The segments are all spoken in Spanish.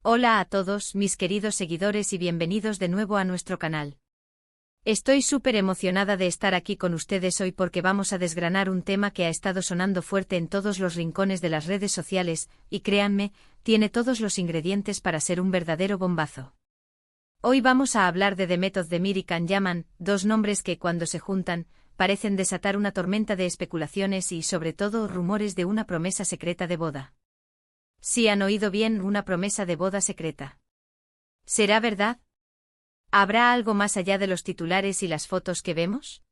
Hola a todos, mis queridos seguidores y bienvenidos de nuevo a nuestro canal. Estoy súper emocionada de estar aquí con ustedes hoy porque vamos a desgranar un tema que ha estado sonando fuerte en todos los rincones de las redes sociales, y créanme, tiene todos los ingredientes para ser un verdadero bombazo. Hoy vamos a hablar de The Method de Mir y Can Yaman, dos nombres que cuando se juntan, parecen desatar una tormenta de especulaciones y sobre todo rumores de una promesa secreta de boda. Si han oído bien, una promesa de boda secreta. ¿Será verdad? ¿Habrá algo más allá de los titulares y las fotos que vemos?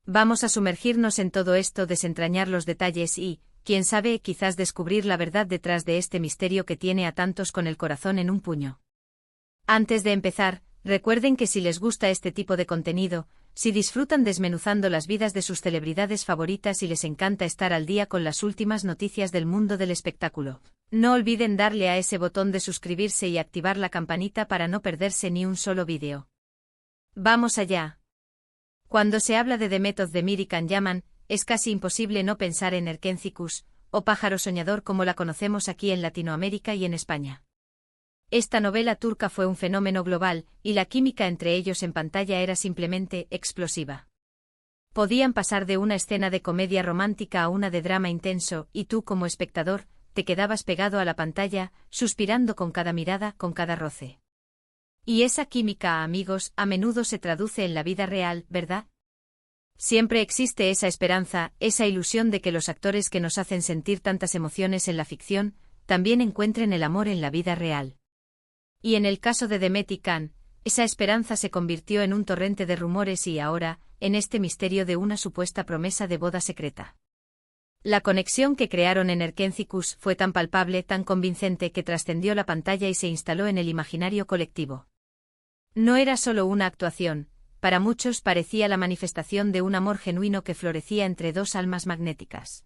Vamos a sumergirnos en todo esto, desentrañar los detalles y, quién sabe, quizás descubrir la verdad detrás de este misterio que tiene a tantos con el corazón en un puño. Antes de empezar, recuerden que si les gusta este tipo de contenido, si disfrutan desmenuzando las vidas de sus celebridades favoritas y les encanta estar al día con las últimas noticias del mundo del espectáculo, no olviden darle a ese botón de suscribirse y activar la campanita para no perderse ni un solo vídeo. ¡Vamos allá! Cuando se habla de The Method de Mir y Can Yaman, es casi imposible no pensar en Erkenci-Kuş, o Pájaro Soñador como la conocemos aquí en Latinoamérica y en España. Esta novela turca fue un fenómeno global, y la química entre ellos en pantalla era simplemente explosiva. Podían pasar de una escena de comedia romántica a una de drama intenso, y tú como espectador, te quedabas pegado a la pantalla, suspirando con cada mirada, con cada roce. Y esa química, amigos, a menudo se traduce en la vida real, ¿verdad? Siempre existe esa esperanza, esa ilusión de que los actores que nos hacen sentir tantas emociones en la ficción, también encuentren el amor en la vida real. Y en el caso de Demet y Can, esa esperanza se convirtió en un torrente de rumores y ahora, en este misterio de una supuesta promesa de boda secreta. La conexión que crearon en Erkenci-Kuş fue tan palpable, tan convincente que trascendió la pantalla y se instaló en el imaginario colectivo. No era solo una actuación, para muchos parecía la manifestación de un amor genuino que florecía entre dos almas magnéticas.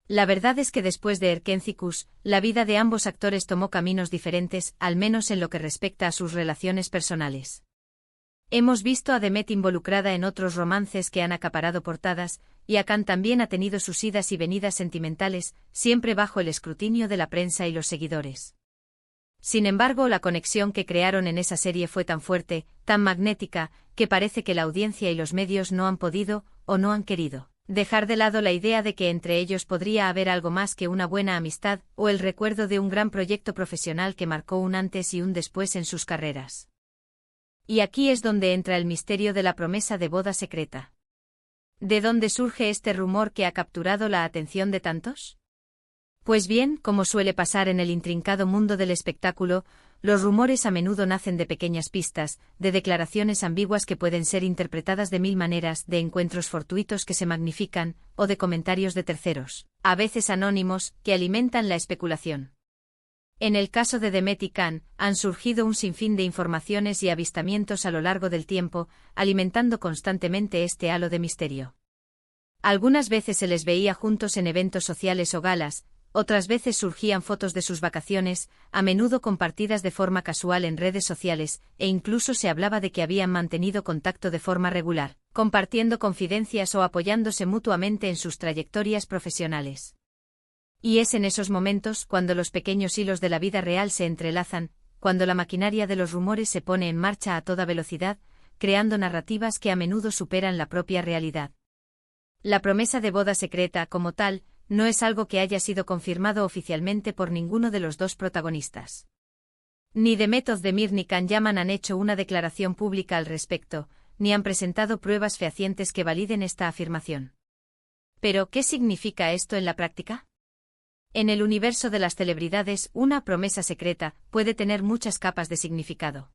La verdad es que después de Erkenci-Kuş, la vida de ambos actores tomó caminos diferentes, al menos en lo que respecta a sus relaciones personales. Hemos visto a Demet involucrada en otros romances que han acaparado portadas, y a Can también ha tenido sus idas y venidas sentimentales, siempre bajo el escrutinio de la prensa y los seguidores. Sin embargo, la conexión que crearon en esa serie fue tan fuerte, tan magnética, que parece que la audiencia y los medios no han podido, o no han querido, dejar de lado la idea de que entre ellos podría haber algo más que una buena amistad, o el recuerdo de un gran proyecto profesional que marcó un antes y un después en sus carreras. Y aquí es donde entra el misterio de la promesa de boda secreta. ¿De dónde surge este rumor que ha capturado la atención de tantos? Pues bien, como suele pasar en el intrincado mundo del espectáculo, los rumores a menudo nacen de pequeñas pistas, de declaraciones ambiguas que pueden ser interpretadas de mil maneras, de encuentros fortuitos que se magnifican, o de comentarios de terceros, a veces anónimos, que alimentan la especulación. En el caso de Demet y Can, han surgido un sinfín de informaciones y avistamientos a lo largo del tiempo, alimentando constantemente este halo de misterio. Algunas veces se les veía juntos en eventos sociales o galas, otras veces surgían fotos de sus vacaciones, a menudo compartidas de forma casual en redes sociales, e incluso se hablaba de que habían mantenido contacto de forma regular, compartiendo confidencias o apoyándose mutuamente en sus trayectorias profesionales. Y es en esos momentos cuando los pequeños hilos de la vida real se entrelazan, cuando la maquinaria de los rumores se pone en marcha a toda velocidad, creando narrativas que a menudo superan la propia realidad. La promesa de boda secreta, como tal, no es algo que haya sido confirmado oficialmente por ninguno de los dos protagonistas. Ni The Method de Mir ni Can Yaman han hecho una declaración pública al respecto, ni han presentado pruebas fehacientes que validen esta afirmación. Pero, ¿qué significa esto en la práctica? En el universo de las celebridades, una promesa secreta puede tener muchas capas de significado.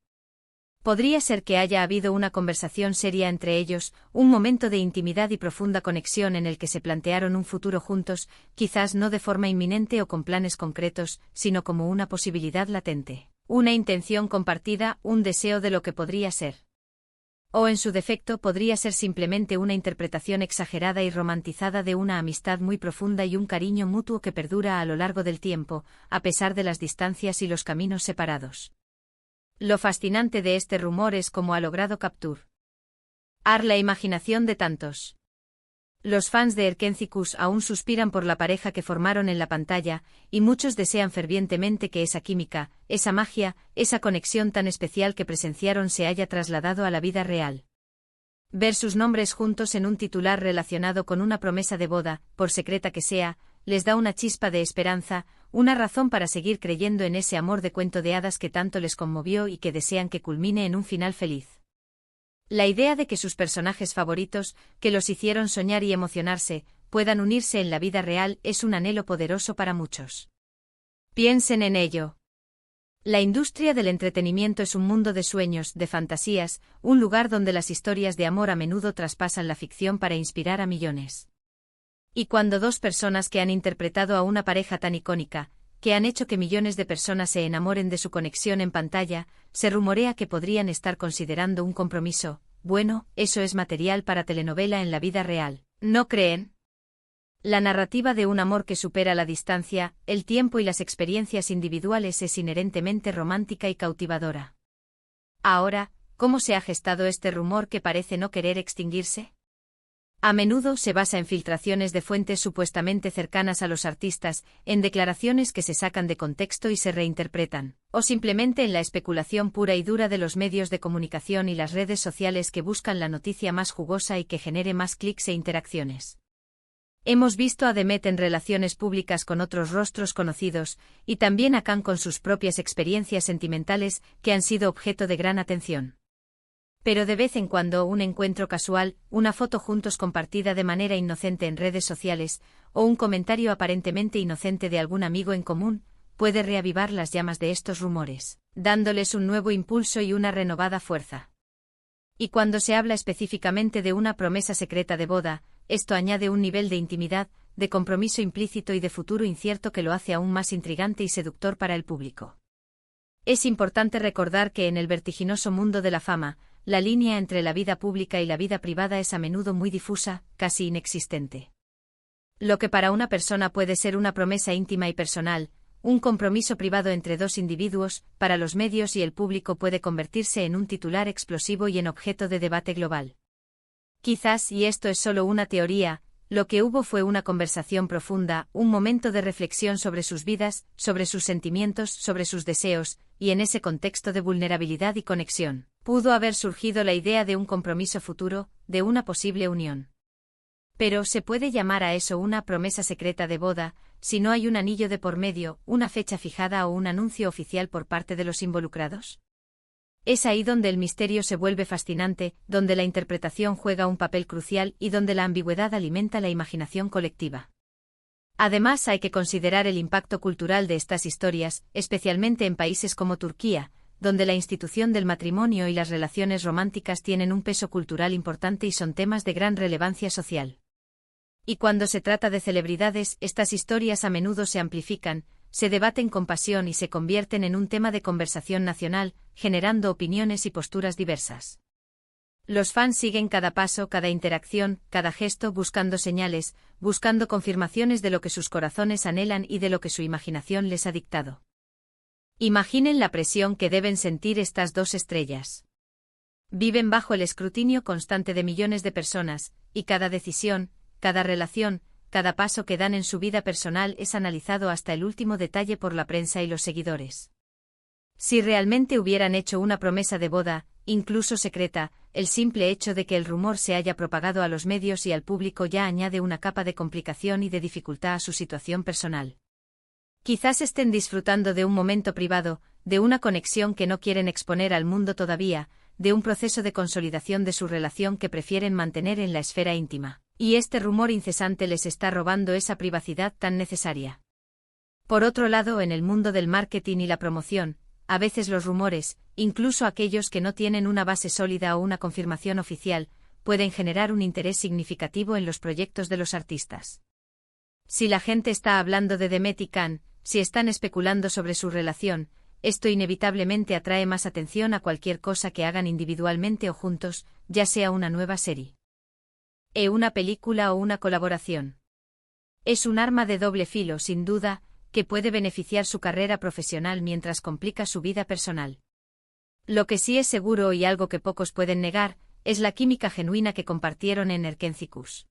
Podría ser que haya habido una conversación seria entre ellos, un momento de intimidad y profunda conexión en el que se plantearon un futuro juntos, quizás no de forma inminente o con planes concretos, sino como una posibilidad latente, una intención compartida, un deseo de lo que podría ser. O en su defecto podría ser simplemente una interpretación exagerada y romantizada de una amistad muy profunda y un cariño mutuo que perdura a lo largo del tiempo, a pesar de las distancias y los caminos separados. Lo fascinante de este rumor es cómo ha logrado capturar la imaginación de tantos. Los fans de Erkencikus aún suspiran por la pareja que formaron en la pantalla, y muchos desean fervientemente que esa química, esa magia, esa conexión tan especial que presenciaron se haya trasladado a la vida real. Ver sus nombres juntos en un titular relacionado con una promesa de boda, por secreta que sea, les da una chispa de esperanza, una razón para seguir creyendo en ese amor de cuento de hadas que tanto les conmovió y que desean que culmine en un final feliz. La idea de que sus personajes favoritos, que los hicieron soñar y emocionarse, puedan unirse en la vida real es un anhelo poderoso para muchos. Piensen en ello. La industria del entretenimiento es un mundo de sueños, de fantasías, un lugar donde las historias de amor a menudo traspasan la ficción para inspirar a millones. Y cuando dos personas que han interpretado a una pareja tan icónica, que han hecho que millones de personas se enamoren de su conexión en pantalla, se rumorea que podrían estar considerando un compromiso, bueno, eso es material para telenovela en la vida real, ¿no creen? La narrativa de un amor que supera la distancia, el tiempo y las experiencias individuales es inherentemente romántica y cautivadora. Ahora, ¿cómo se ha gestado este rumor que parece no querer extinguirse? A menudo se basa en filtraciones de fuentes supuestamente cercanas a los artistas, en declaraciones que se sacan de contexto y se reinterpretan, o simplemente en la especulación pura y dura de los medios de comunicación y las redes sociales que buscan la noticia más jugosa y que genere más clics e interacciones. Hemos visto a Demet en relaciones públicas con otros rostros conocidos, y también a Khan con sus propias experiencias sentimentales que han sido objeto de gran atención. Pero de vez en cuando un encuentro casual, una foto juntos compartida de manera inocente en redes sociales, o un comentario aparentemente inocente de algún amigo en común, puede reavivar las llamas de estos rumores, dándoles un nuevo impulso y una renovada fuerza. Y cuando se habla específicamente de una promesa secreta de boda, esto añade un nivel de intimidad, de compromiso implícito y de futuro incierto que lo hace aún más intrigante y seductor para el público. Es importante recordar que en el vertiginoso mundo de la fama, la línea entre la vida pública y la vida privada es a menudo muy difusa, casi inexistente. Lo que para una persona puede ser una promesa íntima y personal, un compromiso privado entre dos individuos, para los medios y el público puede convertirse en un titular explosivo y en objeto de debate global. Quizás, y esto es solo una teoría, lo que hubo fue una conversación profunda, un momento de reflexión sobre sus vidas, sobre sus sentimientos, sobre sus deseos, y en ese contexto de vulnerabilidad y conexión, pudo haber surgido la idea de un compromiso futuro, de una posible unión. Pero ¿se puede llamar a eso una promesa secreta de boda, si no hay un anillo de por medio, una fecha fijada o un anuncio oficial por parte de los involucrados? Es ahí donde el misterio se vuelve fascinante, donde la interpretación juega un papel crucial y donde la ambigüedad alimenta la imaginación colectiva. Además, hay que considerar el impacto cultural de estas historias, especialmente en países como Turquía, donde la institución del matrimonio y las relaciones románticas tienen un peso cultural importante y son temas de gran relevancia social. Y cuando se trata de celebridades, estas historias a menudo se amplifican, se debaten con pasión y se convierten en un tema de conversación nacional, generando opiniones y posturas diversas. Los fans siguen cada paso, cada interacción, cada gesto buscando señales, buscando confirmaciones de lo que sus corazones anhelan y de lo que su imaginación les ha dictado. Imaginen la presión que deben sentir estas dos estrellas. Viven bajo el escrutinio constante de millones de personas, y cada decisión, cada relación, cada paso que dan en su vida personal es analizado hasta el último detalle por la prensa y los seguidores. Si realmente hubieran hecho una promesa de boda, incluso secreta, el simple hecho de que el rumor se haya propagado a los medios y al público ya añade una capa de complicación y de dificultad a su situación personal. Quizás estén disfrutando de un momento privado, de una conexión que no quieren exponer al mundo todavía, de un proceso de consolidación de su relación que prefieren mantener en la esfera íntima, y este rumor incesante les está robando esa privacidad tan necesaria. Por otro lado, en el mundo del marketing y la promoción, a veces los rumores, incluso aquellos que no tienen una base sólida o una confirmación oficial, pueden generar un interés significativo en los proyectos de los artistas. Si la gente está hablando de Demet y Khan, si están especulando sobre su relación, esto inevitablemente atrae más atención a cualquier cosa que hagan individualmente o juntos, ya sea una nueva serie, una película o una colaboración. Es un arma de doble filo, sin duda, que puede beneficiar su carrera profesional mientras complica su vida personal. Lo que sí es seguro y algo que pocos pueden negar, es la química genuina que compartieron en Erkencikus.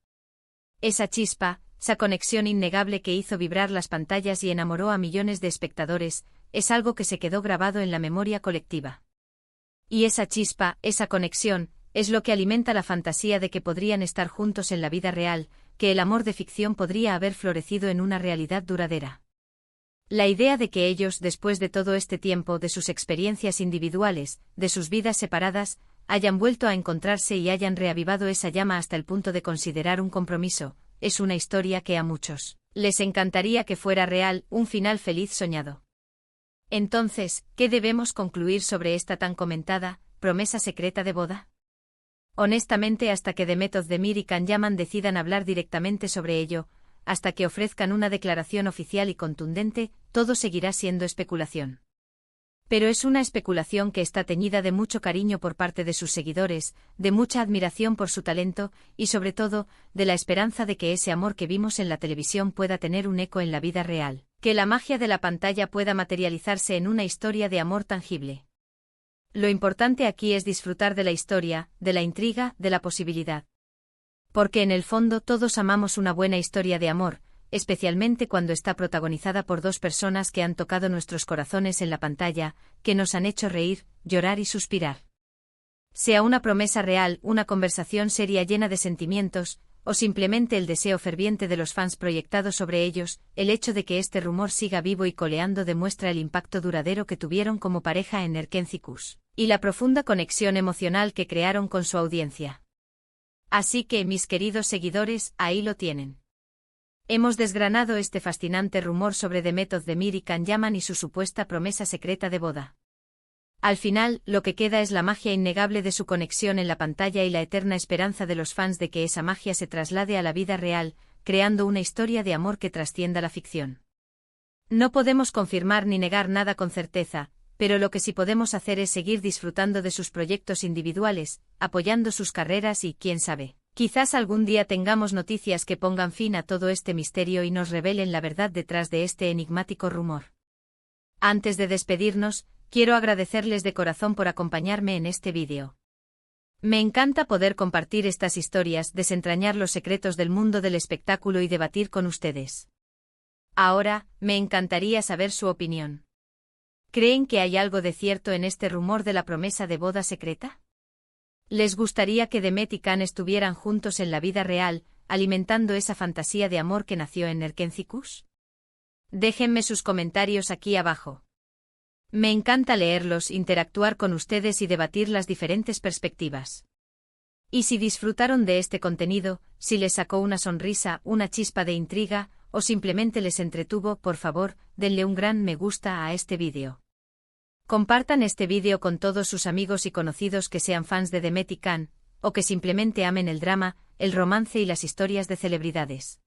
Esa chispa, esa conexión innegable que hizo vibrar las pantallas y enamoró a millones de espectadores, es algo que se quedó grabado en la memoria colectiva. Y esa chispa, esa conexión, es lo que alimenta la fantasía de que podrían estar juntos en la vida real, que el amor de ficción podría haber florecido en una realidad duradera. La idea de que ellos, después de todo este tiempo, de sus experiencias individuales, de sus vidas separadas, hayan vuelto a encontrarse y hayan reavivado esa llama hasta el punto de considerar un compromiso, es una historia que a muchos les encantaría que fuera real, un final feliz soñado. Entonces, ¿qué debemos concluir sobre esta tan comentada promesa secreta de boda? Honestamente, hasta que Demet Özdemir y Can Yaman decidan hablar directamente sobre ello, hasta que ofrezcan una declaración oficial y contundente, todo seguirá siendo especulación. Pero es una especulación que está teñida de mucho cariño por parte de sus seguidores, de mucha admiración por su talento, y sobre todo, de la esperanza de que ese amor que vimos en la televisión pueda tener un eco en la vida real, que la magia de la pantalla pueda materializarse en una historia de amor tangible. Lo importante aquí es disfrutar de la historia, de la intriga, de la posibilidad. Porque en el fondo todos amamos una buena historia de amor, especialmente cuando está protagonizada por dos personas que han tocado nuestros corazones en la pantalla, que nos han hecho reír, llorar y suspirar. Sea una promesa real, una conversación seria llena de sentimientos, o simplemente el deseo ferviente de los fans proyectado sobre ellos, el hecho de que este rumor siga vivo y coleando demuestra el impacto duradero que tuvieron como pareja en Erkencikus, y la profunda conexión emocional que crearon con su audiencia. Así que, mis queridos seguidores, ahí lo tienen. Hemos desgranado este fascinante rumor sobre Demet Özdemir y Can Yaman y su supuesta promesa secreta de boda. Al final, lo que queda es la magia innegable de su conexión en la pantalla y la eterna esperanza de los fans de que esa magia se traslade a la vida real, creando una historia de amor que trascienda la ficción. No podemos confirmar ni negar nada con certeza, pero lo que sí podemos hacer es seguir disfrutando de sus proyectos individuales, apoyando sus carreras y, quién sabe, quizás algún día tengamos noticias que pongan fin a todo este misterio y nos revelen la verdad detrás de este enigmático rumor. Antes de despedirnos, quiero agradecerles de corazón por acompañarme en este vídeo. Me encanta poder compartir estas historias, desentrañar los secretos del mundo del espectáculo y debatir con ustedes. Ahora, me encantaría saber su opinión. ¿Creen que hay algo de cierto en este rumor de la promesa de boda secreta? ¿Les gustaría que Demet y Can estuvieran juntos en la vida real, alimentando esa fantasía de amor que nació en Erkencikus? Déjenme sus comentarios aquí abajo. Me encanta leerlos, interactuar con ustedes y debatir las diferentes perspectivas. Y si disfrutaron de este contenido, si les sacó una sonrisa, una chispa de intriga, o simplemente les entretuvo, por favor, denle un gran me gusta a este vídeo. Compartan este vídeo con todos sus amigos y conocidos que sean fans de Demet y Can, o que simplemente amen el drama, el romance y las historias de celebridades.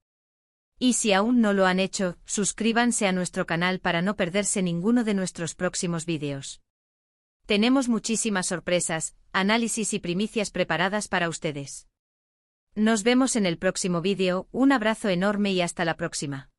Y si aún no lo han hecho, suscríbanse a nuestro canal para no perderse ninguno de nuestros próximos vídeos. Tenemos muchísimas sorpresas, análisis y primicias preparadas para ustedes. Nos vemos en el próximo vídeo, un abrazo enorme y hasta la próxima.